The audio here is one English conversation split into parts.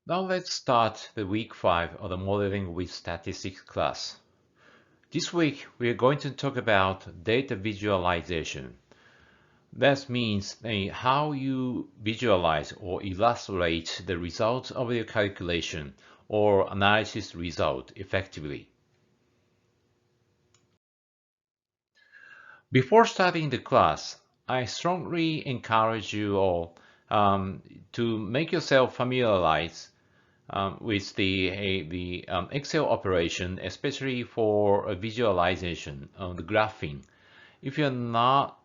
Now let's start the week 5 of the Modeling with Statistics class. This week we are going to talk about data visualization. That means how you visualize or illustrate the results of your calculation or analysis result effectively. Before starting the class, I strongly encourage you all to make yourself familiarize with the Excel operation, especially for a visualization, the graphing. If you're not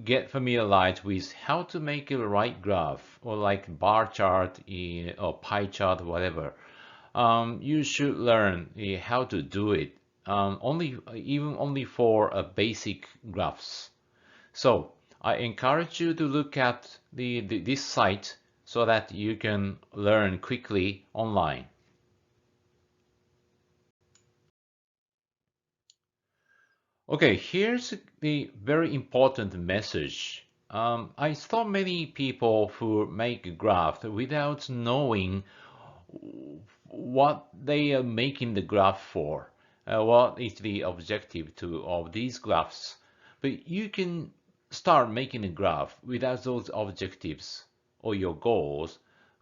get familiarized with how to make a right graph or like bar chart or pie chart, whatever, you should learn how to do it. Even only for basic graphs. So I encourage you to look at this site so that you can learn quickly online. Okay, here's the very important message. I saw many people who make a graph without knowing what they are making the graph for. What is the objective of these graphs? But you can start making a graph without those objectives or your goals.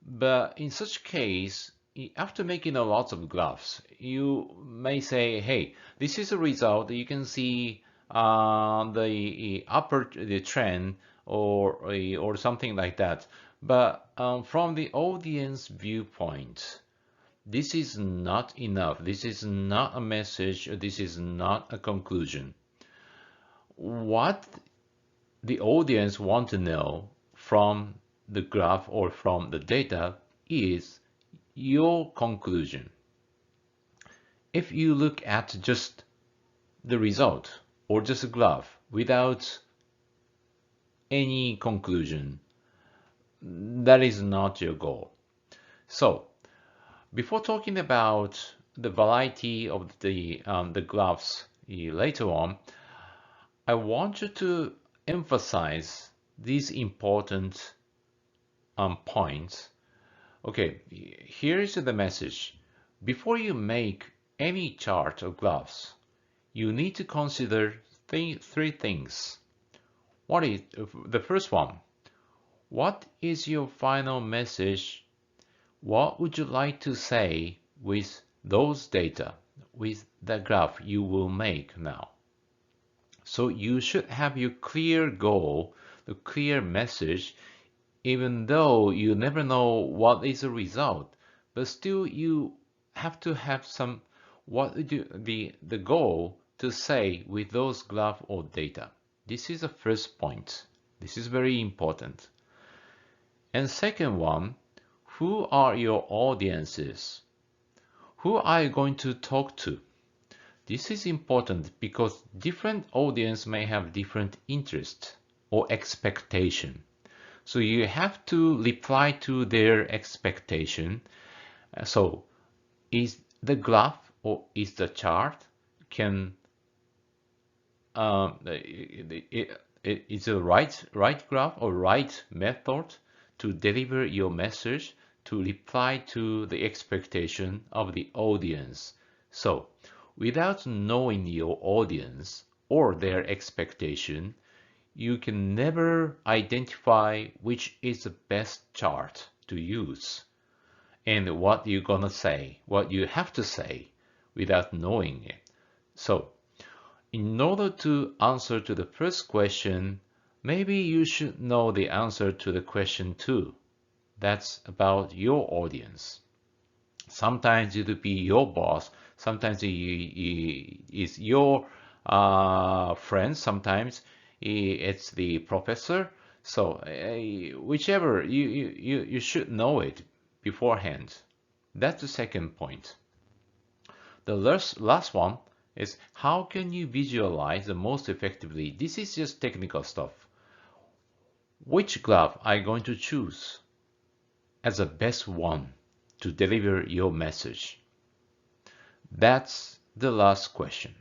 But in such case, after making a lot of graphs, you may say, hey, this is a result. You can see the trend or something like that. But from the audience viewpoint, this is not enough. This is not a message. This is not a conclusion. What the audience want to know from the graph or from the data is your conclusion. If you look at just the result or just a graph without any conclusion, that is not your goal. So, before talking about the variety of the graphs later on, I want you to emphasize these important points. Okay, here is the message. Before you make any chart or graphs, you need to consider three things. What is the first one? What is your final message? What would you like to say with those data, with the graph you will make now? So you should have your clear goal, the clear message, even though you never know what is the result, but still you have to have some what the goal to say with those graph or data. This is the first point. This is very important. And second one, who are your audiences? Who are you going to talk to? This is important because different audience may have different interest or expectation. So you have to reply to their expectation. So is the graph or is the chart can it's a right graph or right method to deliver your message to reply to the expectation of the audience. So without knowing your audience or their expectation, you can never identify which is the best chart to use and what you're gonna say, what you have to say without knowing it. So in order to answer to the first question, maybe you should know the answer to the question 2. That's about your audience. Sometimes it will be your boss, sometimes it's your friend, sometimes it's the professor. So whichever, you should know it beforehand. That's the second point. The last one is how can you visualize the most effectively? This is just technical stuff. Which graph are you going to choose as the best one to deliver your message? That's the last question.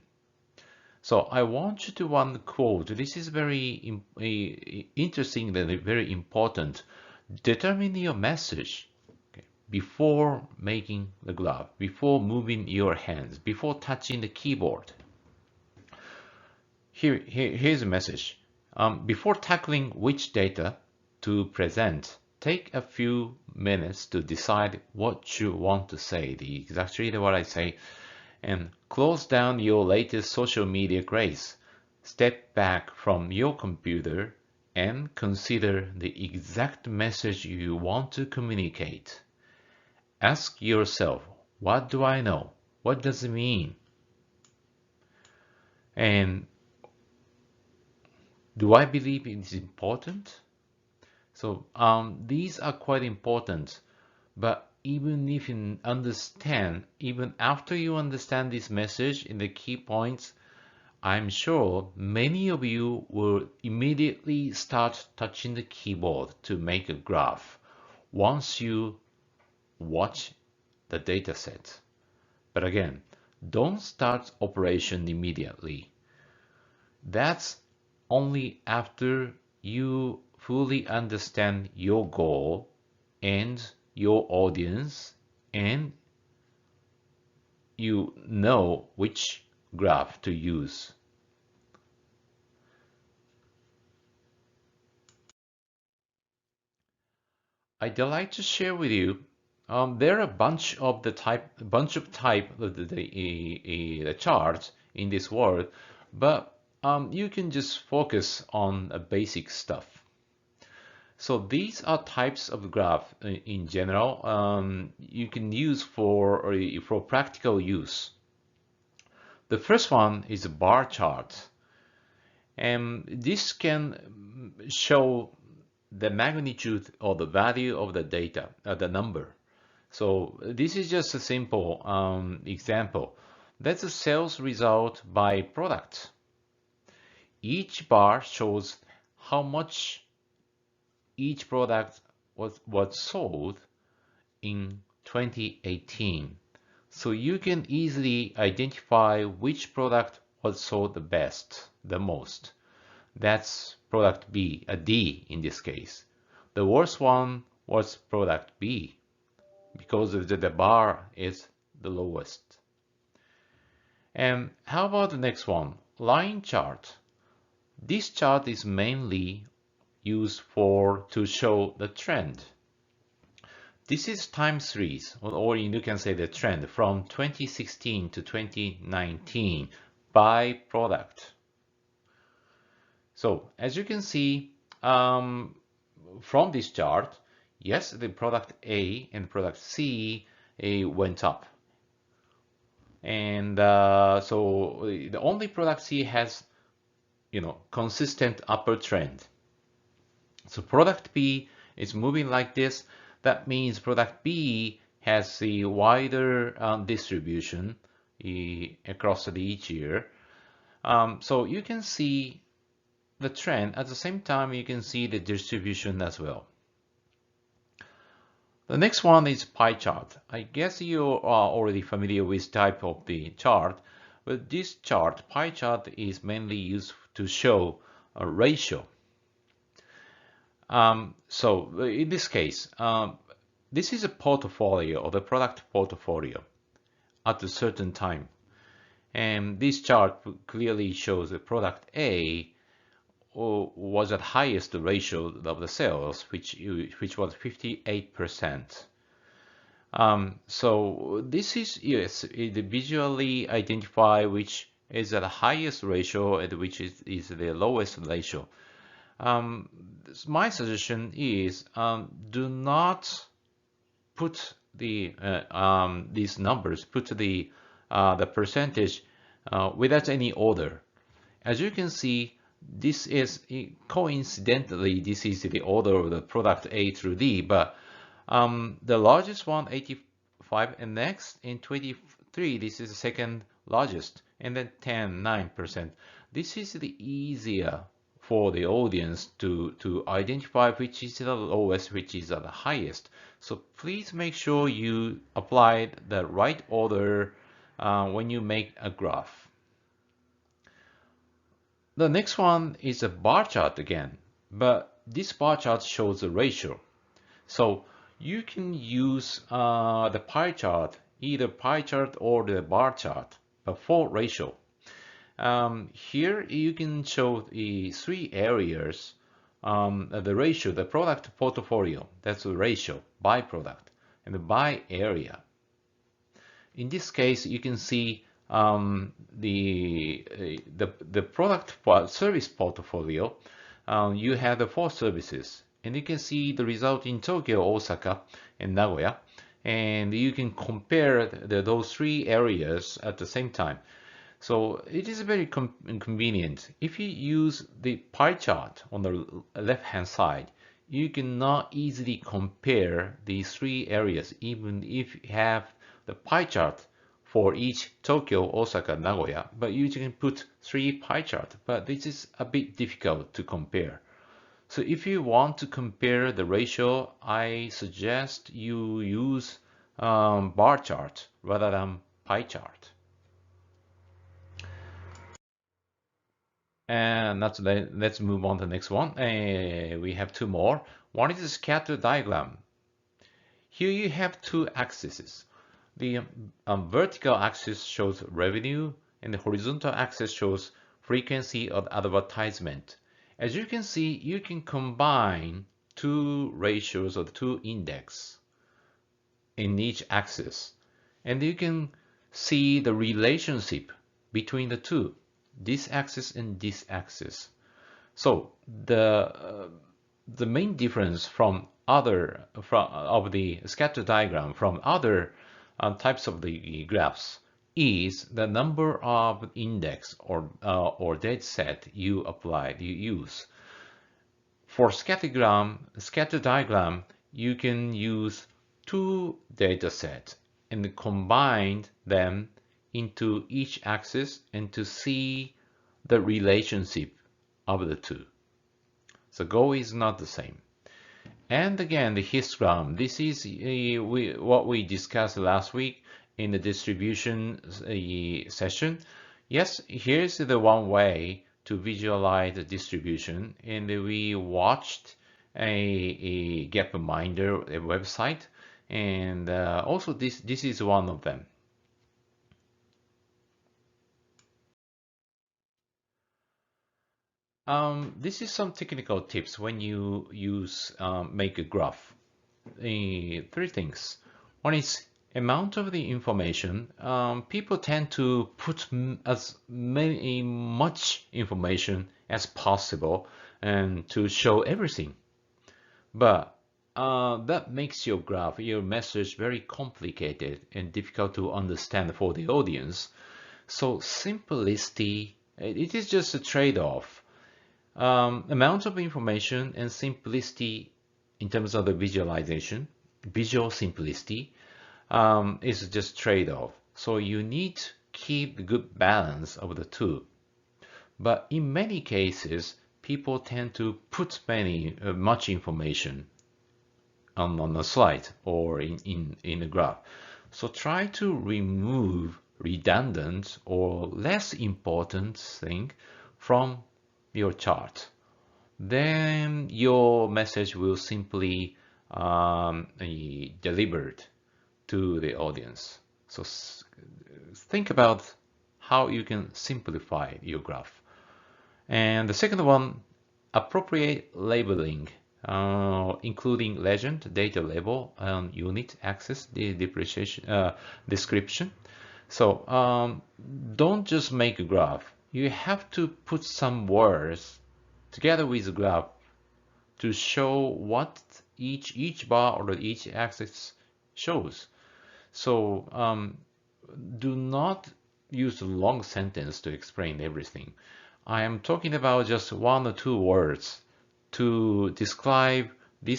So I want you to one quote. This is very interesting and very important. Determine your message. Okay. before making the graph, before moving your hands, before touching the keyboard. Here's a message. Before tackling which data to present, take a few minutes to decide what you want to say. Exactly what I say. And close down your latest social media craze. Step back from your computer and consider the exact message you want to communicate. Ask yourself, what do I know? What does it mean? And do I believe it is important? So these are quite important, but even if you understand, even after you understand this message in the key points, I'm sure many of you will immediately start touching the keyboard to make a graph once you watch the data set. But again, don't start operation immediately. That's only after you fully understand your goal and your audience and you know which graph to use. I'd like to share with you. There are a bunch of type of the charts in this world, but you can just focus on basic stuff. So these are types of graph in general. You can use for practical use. The first one is a bar chart, and this can show the magnitude or the value of the data, the number. So this is just a simple example. That's a sales result by product. Each bar shows how much each product was sold in 2018. So you can easily identify which product was sold the best, the most. That's product B, a D in this case. The worst one was product B because the bar is the lowest. And how about the next one? Line chart. This chart is mainly used to show the trend. This is time series, or you can say the trend from 2016 to 2019 by product. So as you can see from this chart, yes, the product A and product C went up. And so the only product C has, consistent upper trend. So product B is moving like this. That means product B has a wider distribution across each year. So you can see the trend. At the same time, you can see the distribution as well. The next one is pie chart. I guess you are already familiar with type of the chart, but this chart, pie chart, is mainly used to show a ratio. So in this case, this is a portfolio or the product portfolio at a certain time. And this chart clearly shows the product A was at highest ratio of the sales, which was 58%. So this is, yes, it visually identify which is at the highest ratio and which is the lowest ratio. My suggestion is do not put these numbers, put the percentage without any order. As you can see, this is coincidentally this is the order of the product A through D, but the largest one 85, and next in 23 this is the second largest, and then 9%. This is the easier for the audience to identify which is the lowest, which is the highest. So please make sure you apply the right order when you make a graph. The next one is a bar chart again, but this bar chart shows a ratio. So you can use the pie chart, either pie chart or the bar chart, but for ratio. Here you can show the three areas, the ratio, the product portfolio, that's the ratio by product, and by area. In this case, you can see the product service portfolio. You have the four services, and you can see the result in Tokyo, Osaka, and Nagoya, and you can compare those three areas at the same time. So it is very convenient. If you use the pie chart on the left-hand side, you cannot easily compare these three areas, even if you have the pie chart for each Tokyo, Osaka, Nagoya, but you can put three pie charts, but this is a bit difficult to compare. So if you want to compare the ratio, I suggest you use bar chart rather than pie chart. And let's move on to the next one. We have two more. One is a scatter diagram. Here you have two axes. The vertical axis shows revenue, and the horizontal axis shows frequency of advertisement. As you can see, you can combine two ratios or two index in each axis, and you can see the relationship between the two, this axis and this axis. So the main difference from of the scatter diagram from other types of the graphs is the number of index or data set you use. For scatter diagram, you can use two data sets and combine them into each axis and to see the relationship of the two. So goal is not the same. And again, the histogram. This is what we discussed last week in the distribution session. Yes, here's the one way to visualize the distribution. And we watched a Gapminder website. And also this is one of them. This is some technical tips when you make a graph. Three things. One is amount of the information. People tend to put as much information as possible and to show everything. But that makes your graph, your message very complicated and difficult to understand for the audience. So simplicity, it is just a trade-off. Amount of information and simplicity in terms of the visualization, visual simplicity, is just trade-off. So you need to keep the good balance of the two. But in many cases, people tend to put much information on a slide or in a graph. So try to remove redundant or less important thing from your chart. Then your message will simply be delivered to the audience. So think about how you can simplify your graph. And the second one, appropriate labeling, including legend, data label, unit, access, the depreciation, description. So don't just make a graph. You have to put some words together with the graph to show what each bar or each axis shows. So do not use a long sentence to explain everything. I am talking about just one or two words to describe the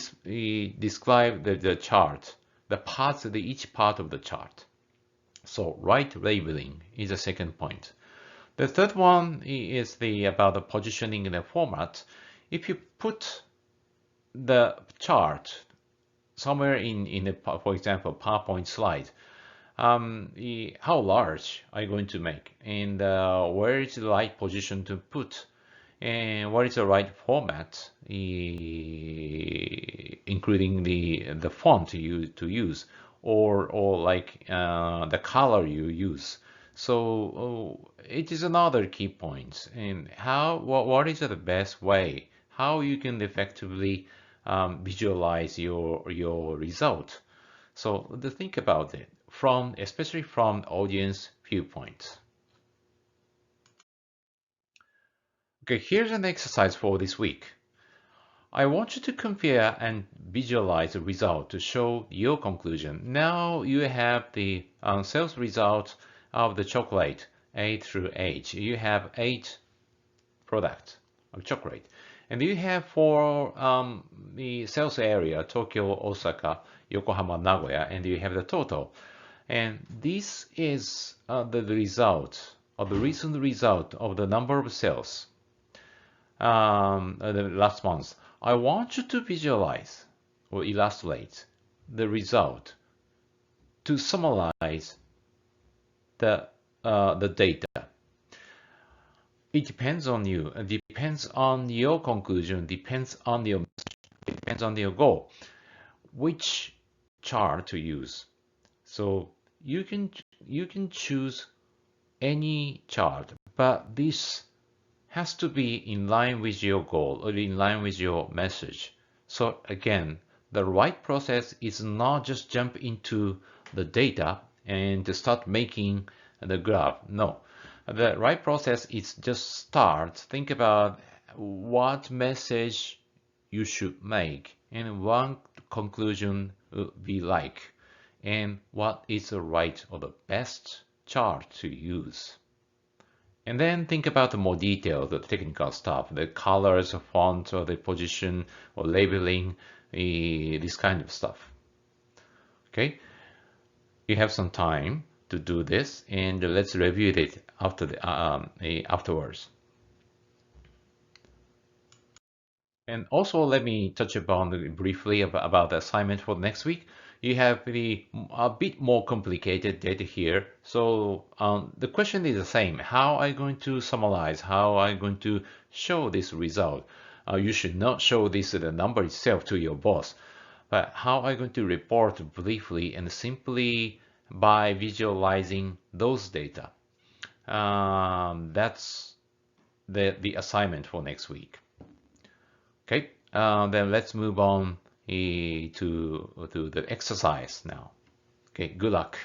chart, the parts of each part of the chart. So right labeling is the second point. The third one is about the positioning in the format. If you put the chart somewhere in for example, PowerPoint slide, how large are you going to make, and where is the right position to put, and what is the right format, including the font to use, or like the color you use. So it is another key point. And what is the best way how you can effectively visualize your result. So to think about it especially from audience viewpoint. Okay, here's an exercise for this week. I want you to compare and visualize the result to show your conclusion. Now you have the sales result of the chocolate A through H. You have 8 products of chocolate. And you have for the sales area, Tokyo, Osaka, Yokohama, Nagoya, and you have the total. And this is the result, or the recent result of the number of sales the last month. I want you to visualize or illustrate the result to summarize the data. It depends on you. It depends on your conclusion. Depends on your goal. Which chart to use? So you can choose any chart, but this has to be in line with your goal or in line with your message. So again, the right process is not just jump into the data and to start making the graph. No, the right process is just start, think about what message you should make and what conclusion would be like and what is the right or the best chart to use. And then think about the more detailed, the technical stuff, the colors, the font, or the position, or labeling, this kind of stuff. Okay, you have some time to do this, and let's review it afterwards. And also, let me touch upon briefly about the assignment for next week. You have a bit more complicated data here. So the question is the same. How are you going to summarize? How are you going to show this result? You should not show the number itself to your boss. But how are you going to report briefly and simply by visualizing those data? That's the assignment for next week. Okay, then let's move on to the exercise now. Okay, good luck.